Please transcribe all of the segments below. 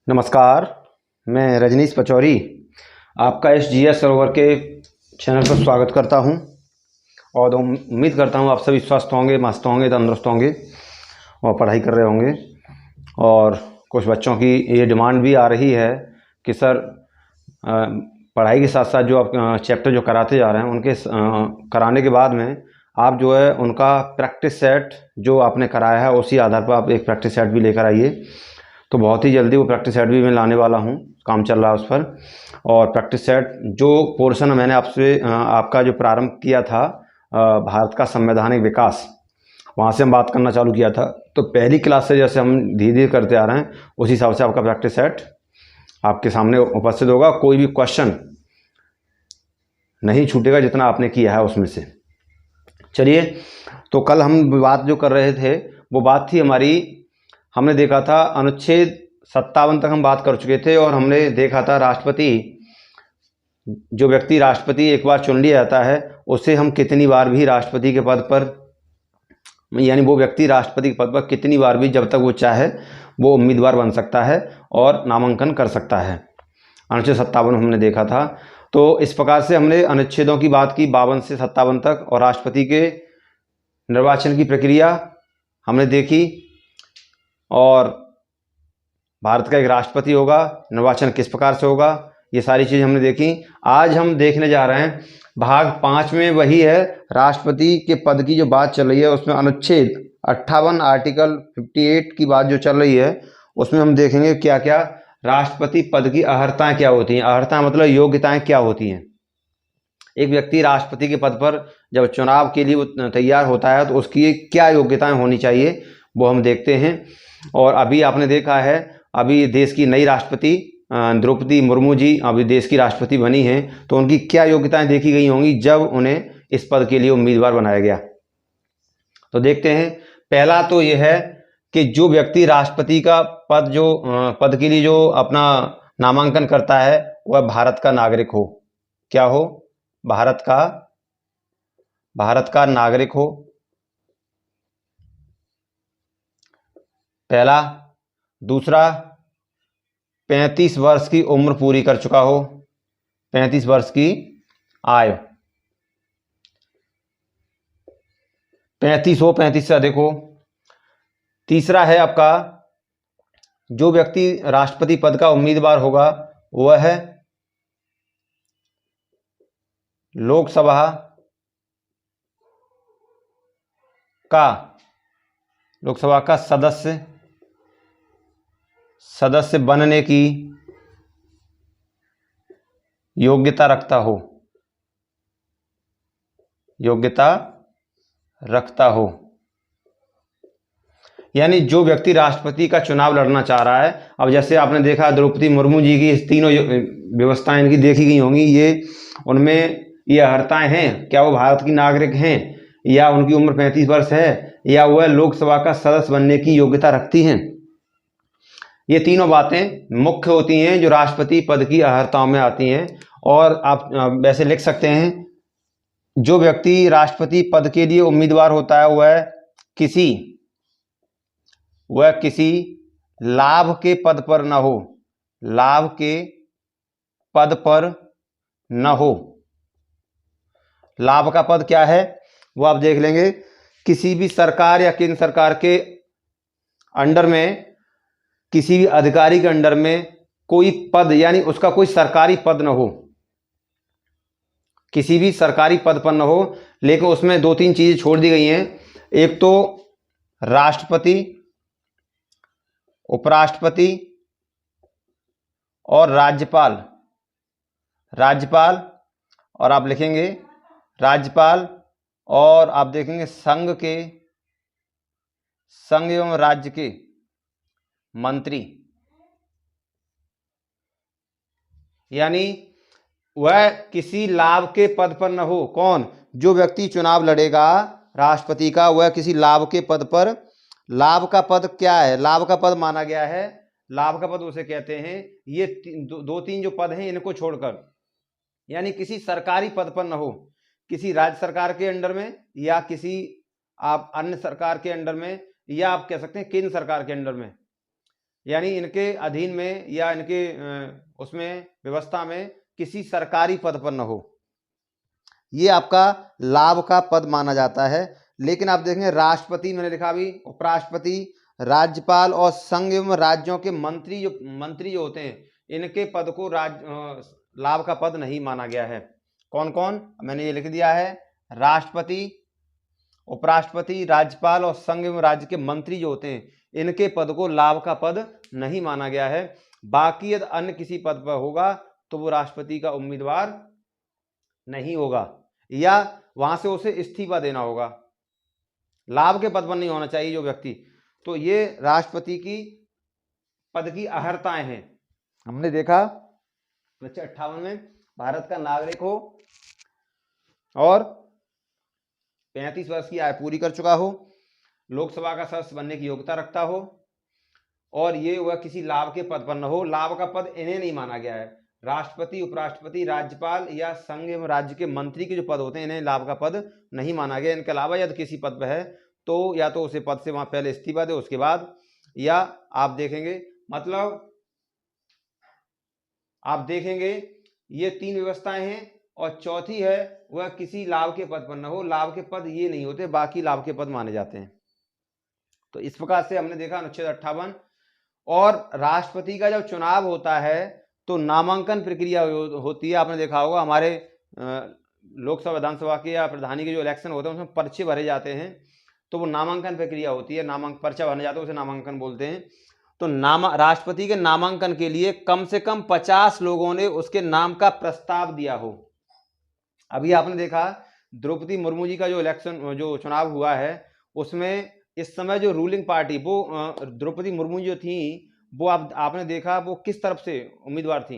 नमस्कार, मैं रजनीश पचौरी आपका SGS सरोवर के चैनल पर स्वागत करता हूं और उम्मीद करता हूं आप सभी स्वस्थ होंगे, मस्त होंगे, तंदुरुस्त होंगे और पढ़ाई कर रहे होंगे। और कुछ बच्चों की ये डिमांड भी आ रही है कि सर पढ़ाई के साथ साथ जो आप चैप्टर जो कराते जा रहे हैं उनके कराने के बाद में आप जो है उनका प्रैक्टिस सेट जो आपने कराया है उसी आधार पर आप एक प्रैक्टिस सेट भी लेकर आइए। तो बहुत ही जल्दी वो प्रैक्टिस सेट भी मैं लाने वाला हूँ, काम चल रहा है उस पर। और प्रैक्टिस सेट जो पोर्शन मैंने आपसे आपका जो प्रारंभ किया था भारत का संवैधानिक विकास, वहाँ से हम बात करना चालू किया था। तो पहली क्लास से जैसे हम धीरे धीरे करते आ रहे हैं उसी हिसाब से आपका प्रैक्टिस सेट आपके सामने उपस्थित होगा। कोई भी क्वेश्चन नहीं छूटेगा जितना आपने किया है उसमें से। चलिए, तो कल हम बात जो कर रहे थे वो बात थी हमारी, हमने देखा था अनुच्छेद 57 तक हम बात कर चुके थे और हमने देखा था राष्ट्रपति, जो व्यक्ति राष्ट्रपति एक बार चुन लिया जाता है उसे हम कितनी बार भी राष्ट्रपति के पद पर, यानी वो व्यक्ति राष्ट्रपति के पद पर कितनी बार भी जब तक वो चाहे वो उम्मीदवार बन सकता है और नामांकन कर सकता है। अनुच्छेद 57 हमने देखा था। तो इस प्रकार से हमने अनुच्छेदों की बात की 52 से 57 तक, और राष्ट्रपति के निर्वाचन की प्रक्रिया हमने देखी। और भारत का एक राष्ट्रपति होगा, निर्वाचन किस प्रकार से होगा, ये सारी चीज़ हमने देखी। आज हम देखने जा रहे हैं भाग 5 में, वही है राष्ट्रपति के पद की जो बात चल रही है उसमें अनुच्छेद 58 आर्टिकल 58 की बात जो चल रही है उसमें हम देखेंगे क्या क्या राष्ट्रपति पद की अर्हताएं क्या होती हैं। अर्हता मतलब योग्यताएं क्या होती हैं। एक व्यक्ति राष्ट्रपति के पद पर जब चुनाव के लिए वो तैयार होता है तो उसकी क्या योग्यताएं होनी चाहिए वो हम देखते हैं। और अभी आपने देखा है, अभी देश की नई राष्ट्रपति द्रौपदी मुर्मू जी अभी देश की राष्ट्रपति बनी हैं, तो उनकी क्या योग्यताएं देखी गई होंगी जब उन्हें इस पद के लिए उम्मीदवार बनाया गया। तो देखते हैं। पहला तो यह है कि जो व्यक्ति राष्ट्रपति का पद के लिए जो अपना नामांकन करता है वह भारत का नागरिक हो। क्या हो? भारत का नागरिक हो, पहला। दूसरा, 35 वर्ष की उम्र पूरी कर चुका हो, 35 वर्ष की आयु, 35 हो, 35 से अधिक हो। तीसरा है आपका, जो व्यक्ति राष्ट्रपति पद का उम्मीदवार होगा वह है लोकसभा का सदस्य बनने की योग्यता रखता हो। यानी जो व्यक्ति राष्ट्रपति का चुनाव लड़ना चाह रहा है, अब जैसे आपने देखा द्रौपदी मुर्मू जी की तीनों व्यवस्थाएं इनकी देखी गई होंगी, ये उनमें ये अर्हताएं हैं। क्या वो भारत की नागरिक हैं, या उनकी उम्र 35 वर्ष है, या वह लोकसभा का सदस्य बनने की योग्यता रखती हैं। ये तीनों बातें मुख्य होती हैं जो राष्ट्रपति पद की अर्हताओं में आती हैं। और आप वैसे लिख सकते हैं, जो व्यक्ति राष्ट्रपति पद के लिए उम्मीदवार होता है वह किसी लाभ के पद पर न हो, लाभ के पद पर न हो। लाभ का पद क्या है वो आप देख लेंगे। किसी भी सरकार या केंद्र सरकार के अंडर में, किसी भी अधिकारी के अंडर में कोई पद, यानी उसका कोई सरकारी पद न हो, किसी भी सरकारी पद पर न हो। लेकिन उसमें 2-3 चीजें छोड़ दी गई हैं। एक तो राष्ट्रपति, उपराष्ट्रपति और राज्यपाल। और आप लिखेंगे राज्यपाल, और आप देखेंगे संघ एवं राज्य के मंत्री। यानी वह किसी लाभ के पद पर न हो। कौन? जो व्यक्ति चुनाव लड़ेगा राष्ट्रपति का, वह किसी लाभ के पद पर। लाभ का पद क्या है? लाभ का पद माना गया है, लाभ का पद उसे कहते हैं, ये 2-3 जो पद हैं इनको छोड़कर, यानी किसी सरकारी पद पर न हो, किसी राज्य सरकार के अंडर में, या किसी आप अन्य सरकार के अंडर में, या आप कह सकते हैं केंद्र सरकार के अंडर में। यानी इनके अधीन में या इनके उसमें व्यवस्था में किसी सरकारी पद पर न हो, ये आपका लाभ का पद माना जाता है। लेकिन आप देखेंगे राष्ट्रपति मैंने लिखा अभी, उपराष्ट्रपति, राज्यपाल और संघ एवं राज्यों के मंत्री जो होते हैं, इनके पद को लाभ का पद नहीं माना गया है। कौन कौन, मैंने ये लिख दिया है, राष्ट्रपति, उपराष्ट्रपति, राज्यपाल और संघ एवं राज्य के मंत्री जो होते हैं, इनके पद को लाभ का पद नहीं माना गया है। बाकी यदि अन्य किसी पद पर होगा तो वो राष्ट्रपति का उम्मीदवार नहीं होगा, या वहां से उसे इस्तीफा देना होगा। लाभ के पद पर नहीं होना चाहिए जो व्यक्ति। तो ये राष्ट्रपति की पद की अहर्ताएं हैं। हमने देखा 1958 में भारत का नागरिक हो और 35 वर्ष की आयु पूरी कर चुका हो, लोकसभा का सदस्य बनने की योग्यता रखता हो, और ये वह किसी लाभ के पद पर न हो। लाभ का पद इन्हें नहीं माना गया है। राष्ट्रपति, उपराष्ट्रपति, राज्यपाल या संघ एवं राज्य के मंत्री के जो पद होते हैं, इन्हें लाभ का पद नहीं माना गया। इनके अलावा यदि किसी पद पर है तो या तो उसे पद से वहां पहले इस्तीफा दे उसके बाद, या आप देखेंगे मतलब आप देखेंगे ये 3 व्यवस्थाएं हैं, और चौथी है वह किसी लाभ के पद पर न हो। लाभ के पद ये नहीं होते, बाकी लाभ के पद माने जाते हैं। तो इस प्रकार से हमने देखा अनुच्छेद 58। और राष्ट्रपति का जब चुनाव होता है तो नामांकन प्रक्रिया होती है। आपने देखा होगा हमारे लोकसभा, विधानसभा के या प्रधानी के जो इलेक्शन होते हैं उसमें पर्चे भरे जाते हैं, तो वो नामांकन प्रक्रिया होती है। पर्चा भरने जाते हैं, उसे नामांकन बोलते हैं। तो राष्ट्रपति के नामांकन के लिए कम से कम 50 लोगों ने उसके नाम का प्रस्ताव दिया हो। अभी आपने देखा द्रौपदी मुर्मू जी का जो जो चुनाव हुआ है, उसमें इस समय जो रूलिंग पार्टी, वो द्रौपदी मुर्मू जो थी, वो आपने देखा वो किस तरफ से उम्मीदवार थी,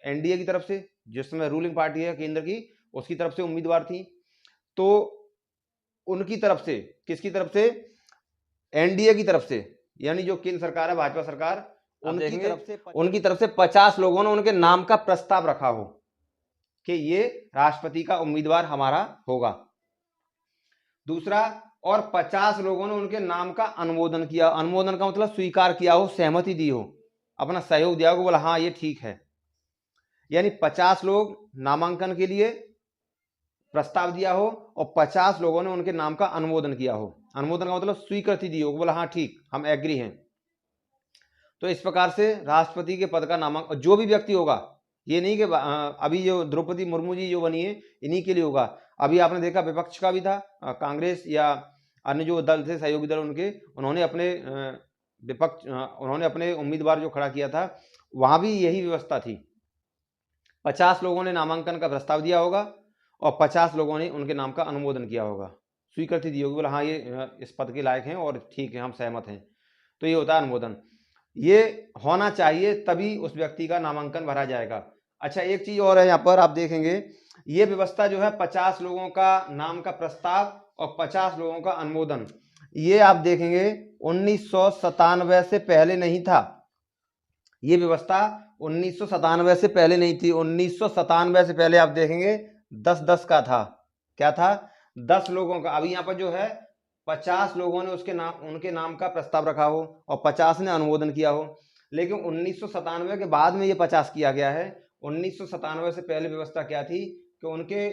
एनडीए की तरफ से, जिस समय रूलिंग पार्टी है केंद्र की, उसकी तरफ से उम्मीदवार थी। तो उनकी तरफ से, किसकी तरफ से, एनडीए की तरफ से, यानी जो केंद्र सरकार है, भाजपा सरकार, उनकी तरफ से 50 लोगों ने उनके नाम का प्रस्ताव रखा हो कि ये राष्ट्रपति का उम्मीदवार हमारा होगा। दूसरा, और 50 लोगों ने उनके नाम का अनुमोदन किया। अनुमोदन का मतलब स्वीकार किया हो, सहमति दी हो, अपना सहयोग दिया हो, बोला हाँ ये ठीक है। यानी 50 लोग नामांकन के लिए प्रस्ताव दिया हो और 50 लोगों ने उनके नाम का अनुमोदन किया हो। अनुमोदन का मतलब स्वीकृति दी हो, बोला हाँ ठीक, हम एग्री हैं। तो इस प्रकार से राष्ट्रपति के पद का नामांकन जो भी व्यक्ति होगा, ये नहीं कि अभी जो द्रौपदी मुर्मू जी जो बनी है इन्हीं के लिए होगा। अभी आपने देखा विपक्ष का भी था, कांग्रेस या अन्य जो दल थे, सहयोगी दल, उन्होंने अपने उम्मीदवार जो खड़ा किया था, वहां भी यही व्यवस्था थी। 50 लोगों ने नामांकन का प्रस्ताव दिया होगा और 50 लोगों ने उनके नाम का अनुमोदन किया होगा, स्वीकृति दी होगी, बोला हाँ ये इस पद के लायक हैं और ठीक है, हम सहमत हैं। तो ये होता है अनुमोदन। ये होना चाहिए, तभी उस व्यक्ति का नामांकन भरा जाएगा। अच्छा, एक चीज और है यहाँ पर, आप देखेंगे ये व्यवस्था जो है 50 लोगों का नाम का प्रस्ताव और 50 लोगों का अनुमोदन, ये आप देखेंगे 1997 से पहले नहीं था। ये व्यवस्था 1997 से पहले नहीं थी। 1997 से पहले आप देखेंगे 10-10 का था। क्या था? 10 लोगों का। अभी यहाँ पर जो है 50 लोगों ने उनके नाम का प्रस्ताव रखा हो और 50 ने अनुमोदन किया हो। लेकिन 1997 के बाद में ये 50 किया गया है। 1997 से पहले व्यवस्था क्या थी कि उनके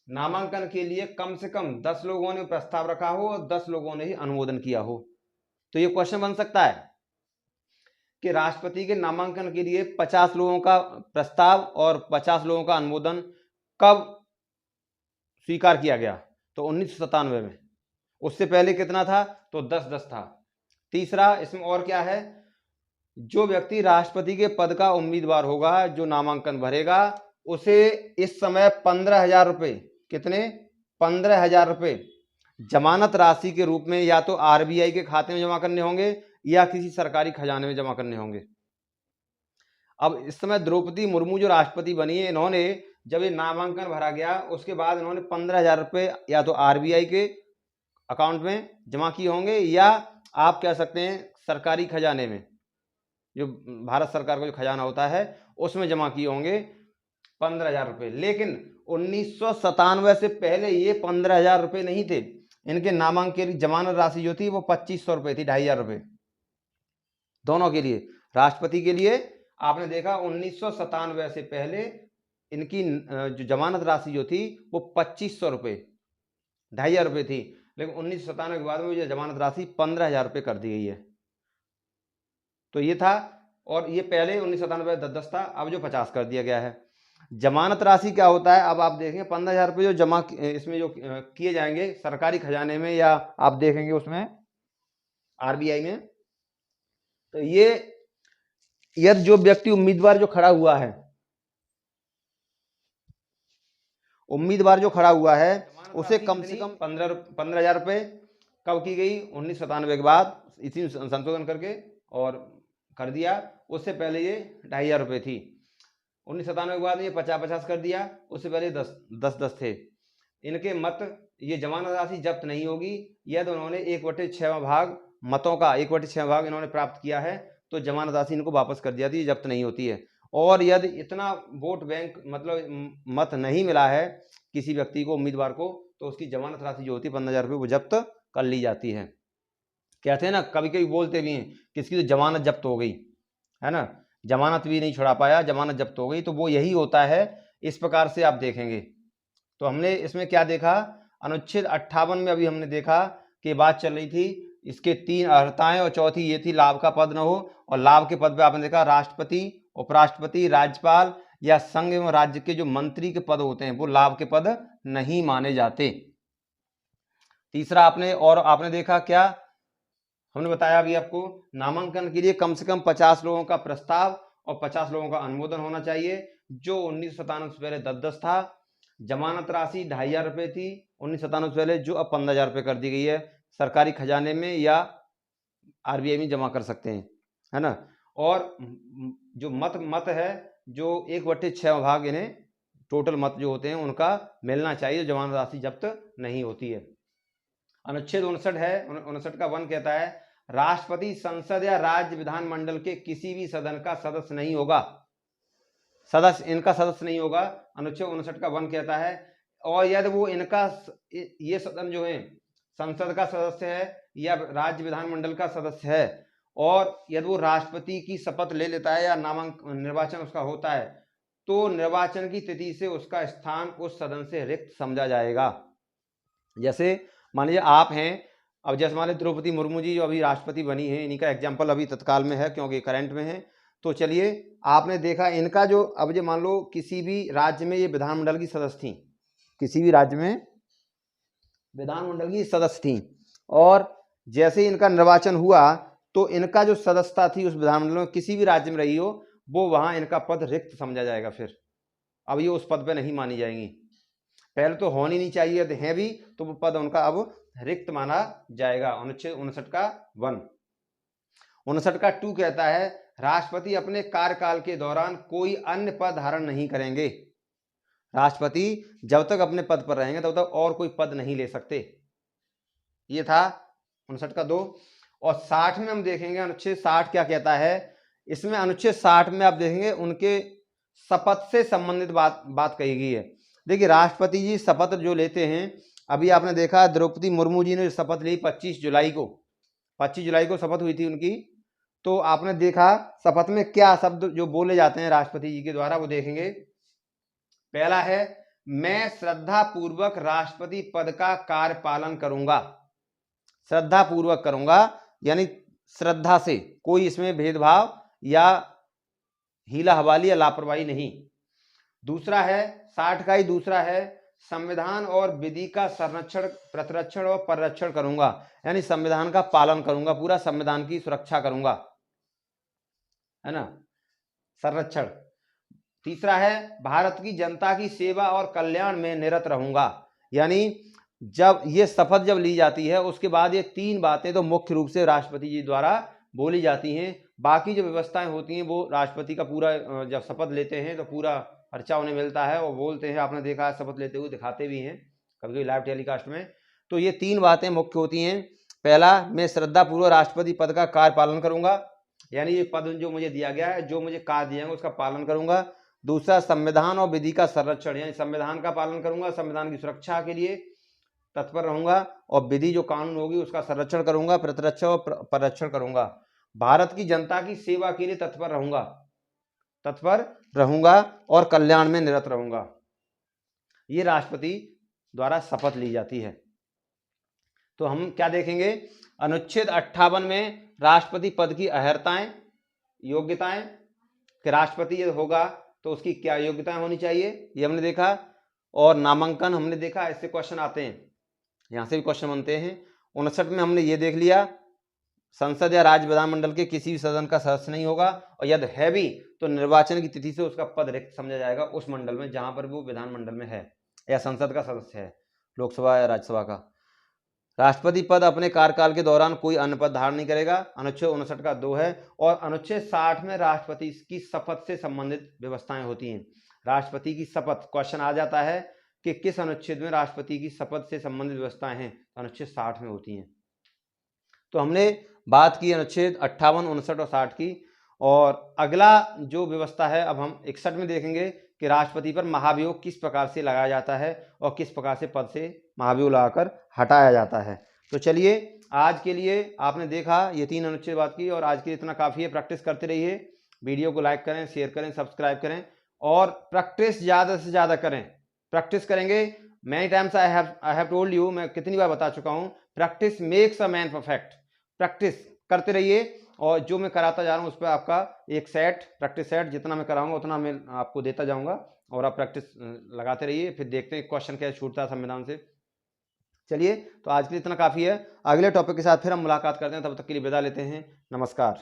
नामांकन के लिए कम से कम 10 लोगों ने प्रस्ताव रखा हो और 10 लोगों ने ही अनुमोदन किया हो। तो ये क्वेश्चन बन सकता है कि राष्ट्रपति के नामांकन के लिए 50 लोगों का प्रस्ताव और 50 लोगों का अनुमोदन कब स्वीकार किया गया? तो 1997 में। उससे पहले कितना था? तो 10-10 था। तीसरा, इसमें और क्या है, जो व्यक्ति राष्ट्रपति के पद का उम्मीदवार होगा, जो नामांकन भरेगा, उसे इस समय 15,000 रुपये, कितने? 15,000 रुपये जमानत राशि के रूप में या तो आरबीआई के खाते में जमा करने होंगे या किसी सरकारी खजाने में जमा करने होंगे। अब इस समय द्रौपदी मुर्मू जो राष्ट्रपति बनी है, इन्होंने जब ये नामांकन भरा गया उसके बाद इन्होंने 15,000 रुपये या तो आरबीआई के अकाउंट में जमा किए होंगे या आप कह सकते हैं सरकारी खजाने में, जो भारत सरकार का जो खजाना होता है उसमें जमा किए होंगे 15,000 रुपये। लेकिन 1997 से पहले ये 15,000 रुपये नहीं थे। इनके नामांकन की जमानत राशि जो थी वो 2500 रुपये थी, 2,500 रुपये। दोनों के लिए। राष्ट्रपति के लिए आपने देखा 1997 से पहले इनकी जो जमानत राशि जो थी वो 2500 रुपये, 2500 रुपये थी, लेकिन 1997 के बाद में ये जमानत राशि 15,000 रुपये कर दी गई है। तो ये था, और ये पहले 1997 10-10 था, अब जो 50 कर दिया गया है। जमानत राशि क्या होता है, अब आप देखेंगे 15,000 रुपये जो जमा इसमें जो किए जाएंगे सरकारी खजाने में, या आप देखेंगे उसमें आरबीआई में, तो ये यदि जो व्यक्ति उम्मीदवार जो खड़ा हुआ है, उम्मीदवार जो खड़ा हुआ है उसे कम से कम 15,000 रुपये कब की गई, 1997 के बाद इसी संशोधन करके और कर दिया। उससे पहले ये 2,500 रुपये थी, 1997 के बाद ये 50-50 कर दिया, उससे पहले 10-10 थे। इनके मत, ये जमानत राशि जब्त नहीं होगी यदि उन्होंने 1/6 भाग मतों का 1/6 भाग इन्होंने प्राप्त किया है, तो जमानत राशि इनको वापस कर दिया जाती है, जब्त नहीं होती है। और यदि इतना वोट बैंक मतलब मत नहीं मिला है किसी व्यक्ति को, उम्मीदवार को, तो उसकी जमानत राशि जो होती है 15,000 रुपये वो जब्त कर ली जाती है। कहते हैं ना, कभी कभी बोलते भी हैं किसकी तो जमानत जब्त हो गई है ना, जमानत भी नहीं छुड़ा पाया, जमानत जब्त हो गई, तो वो यही होता है। इस प्रकार से आप देखेंगे। तो हमने इसमें क्या देखा, अनुच्छेद 58 में अभी हमने देखा कि बात चल रही थी, इसके 3 अर्हताएं, और चौथी ये थी लाभ का पद न हो। और लाभ के पद पे आपने देखा राष्ट्रपति, उपराष्ट्रपति, राज्यपाल या संघ एवं राज्य के जो मंत्री के पद होते हैं वो लाभ के पद नहीं माने जाते। तीसरा आपने देखा क्या, हमने बताया अभी आपको, नामांकन के लिए कम से कम 50 लोगों का प्रस्ताव और 50 लोगों का अनुमोदन होना चाहिए, जो 1997 से पहले 10-10 था। जमानत राशि 2,500 रुपये थी 1997 से पहले, जो अब 15,000 रुपये कर दी गई है, सरकारी खजाने में या आरबीआई में जमा कर सकते हैं, है ना। और जो मत है, जो 1/6 भाग इन्हें टोटल मत जो होते हैं उनका मिलना चाहिए, जमानत राशि जब्त नहीं होती है। अनुच्छेद 59 है, 59 का 1 कहता है राष्ट्रपति संसद या राज्य विधानमंडल के किसी भी सदन का सदस्य नहीं होगा, इनका सदस्य नहीं होगा। अनुच्छेद 59 का 1 कहता है, और यदि वो इनका ये सदन जो है संसद का सदस्य है या राज्य विधानमंडल का सदस्य है, और यदि वो राष्ट्रपति की शपथ ले लेता है या निर्वाचन उसका होता है, तो निर्वाचन की तिथि से उसका स्थान उस सदन से रिक्त समझा जाएगा। जैसे मान लीजिए आप हैं, अब जैसे मान लीजिए द्रौपदी मुर्मू जी जो अभी राष्ट्रपति बनी है, इन्हीं का एग्जाम्पल अभी तत्काल में है क्योंकि करंट में है। तो चलिए, आपने देखा इनका जो, अब जो मान लो किसी भी राज्य में ये विधानमंडल की सदस्य थी, किसी भी राज्य में विधानमंडल की सदस्य थी, और जैसे इनका निर्वाचन हुआ तो इनका जो सदस्यता थी उस विधानमंडल में किसी भी राज्य में रही हो, वो वहां इनका पद रिक्त समझा जाएगा। फिर अब ये उस पद पे नहीं मानी जाएंगी, पहले तो होनी नहीं चाहिए, यदि है भी तो वो पद उनका अब रिक्त माना जाएगा। अनुच्छेद 59 का 1। 59 का 2 कहता है राष्ट्रपति अपने कार्यकाल के दौरान कोई अन्य पद धारण नहीं करेंगे। राष्ट्रपति जब तक अपने पद पर रहेंगे तब तक और कोई पद नहीं ले सकते। ये था 59 का 2। और 60 में हम देखेंगे अनुच्छेद 60 क्या कहता है। इसमें अनुच्छेद 60 में आप देखेंगे उनके शपथ से संबंधित बात कही गई है। देखिए, राष्ट्रपति जी शपथ जो लेते हैं, अभी आपने देखा द्रौपदी मुर्मू जी ने शपथ ली 25 जुलाई को शपथ हुई थी उनकी। तो आपने देखा शपथ में क्या शब्द जो बोले जाते हैं राष्ट्रपति जी के द्वारा, वो देखेंगे। पहला है, मैं श्रद्धा पूर्वक राष्ट्रपति पद का कार्य पालन करूंगा। श्रद्धा पूर्वक करूंगा यानी श्रद्धा से, कोई इसमें भेदभाव या हीला हवाली या लापरवाही नहीं। दूसरा है, 60 का ही दूसरा है, संविधान और विधि का संरक्षण, प्रतिरक्षण और परिरक्षण करूंगा, यानी संविधान का पालन करूंगा, पूरा संविधान की सुरक्षा करूंगा, है ना, संरक्षण। तीसरा है, भारत की जनता की सेवा और कल्याण में निरत रहूंगा, यानी जब ये शपथ जब ली जाती है उसके बाद ये 3 बातें तो मुख्य रूप से राष्ट्रपति जी द्वारा बोली जाती हैं। बाकी जो व्यवस्थाएं होती हैं वो राष्ट्रपति का पूरा, जब शपथ लेते हैं तो पूरा खर्चा उन्हें मिलता है और बोलते हैं, आपने देखा है शपथ लेते हुए दिखाते भी हैं कभी कभी लाइव टेलीकास्ट में। तो ये 3 बातें मुख्य होती हैं। पहला, मैं श्रद्धापूर्वक राष्ट्रपति पद का कार्य पालन करूंगा, यानी ये पद जो मुझे दिया गया है, जो मुझे कार्य दिया है उसका पालन करूंगा। दूसरा, संविधान और विधि का संरक्षण, यानी संविधान का पालन करूंगा, संविधान की सुरक्षा के लिए तत्पर रहूंगा, और विधि जो कानून होगी उसका संरक्षण करूंगा, प्रतिरक्षण और परिरक्षण करूंगा। भारत की जनता की सेवा के लिए तत्पर रहूंगा और कल्याण में निरत रहूंगा। ये राष्ट्रपति द्वारा शपथ ली जाती है। तो हम क्या देखेंगे, अनुच्छेद 58 में राष्ट्रपति पद की अर्हताएं, योग्यताएं, कि राष्ट्रपति होगा तो उसकी क्या योग्यताएं होनी चाहिए, ये हमने देखा। और नामांकन हमने देखा, इससे क्वेश्चन आते हैं, यहाँ से भी क्वेश्चन बनते हैं। 59 में हमने ये देख लिया, संसद या राज्य विधानमंडल के किसी भी सदन का सदस्य नहीं होगा, और यदि है भी तो निर्वाचन की तिथि से उसका पद रिक्त समझा जाएगा उस मंडल में जहां पर वो विधानमंडल में है या संसद का सदस्य है, लोकसभा या राज्यसभा का। राष्ट्रपति पद अपने कार्यकाल के दौरान कोई अन्य पद धारण नहीं करेगा, अनुच्छेद 59 का 2 है। और अनुच्छेद 60 में राष्ट्रपति की शपथ से संबंधित व्यवस्थाएं होती हैं। राष्ट्रपति की शपथ, क्वेश्चन आ जाता है कि किस अनुच्छेद में राष्ट्रपति की शपथ से संबंधित व्यवस्थाएं हैं, अनुच्छेद 60 में होती हैं। तो हमने बात की अनुच्छेद 58, 59 और 60 की। और अगला जो व्यवस्था है, अब हम 61 में देखेंगे कि राष्ट्रपति पर महाभियोग किस प्रकार से लगाया जाता है और किस प्रकार से पद से महाभियोग लगाकर हटाया जाता है। तो चलिए, आज के लिए आपने देखा ये 3 अनुच्छेद बात की, और आज के लिए इतना काफ़ी है। प्रैक्टिस करते रहिए, वीडियो को लाइक करें, शेयर करें, सब्सक्राइब करें, और प्रैक्टिस ज़्यादा से ज़्यादा करें। प्रैक्टिस करेंगे, many times I have told you, मैं कितनी बार बता चुका हूँ, practice makes a man perfect. Practice करते रहिए, और जो मैं कराता जा रहा हूँ उस पर आपका एक सेट, प्रैक्टिस सेट जितना मैं कराऊंगा उतना मैं आपको देता जाऊंगा, और आप प्रैक्टिस लगाते रहिए। फिर देखते हैं क्वेश्चन कैसे छूटता है संविधान से। चलिए, तो आज के लिए इतना काफ़ी है। अगले टॉपिक के साथ फिर हम मुलाकात करते हैं, तब तक के लिए विदा लेते हैं। नमस्कार।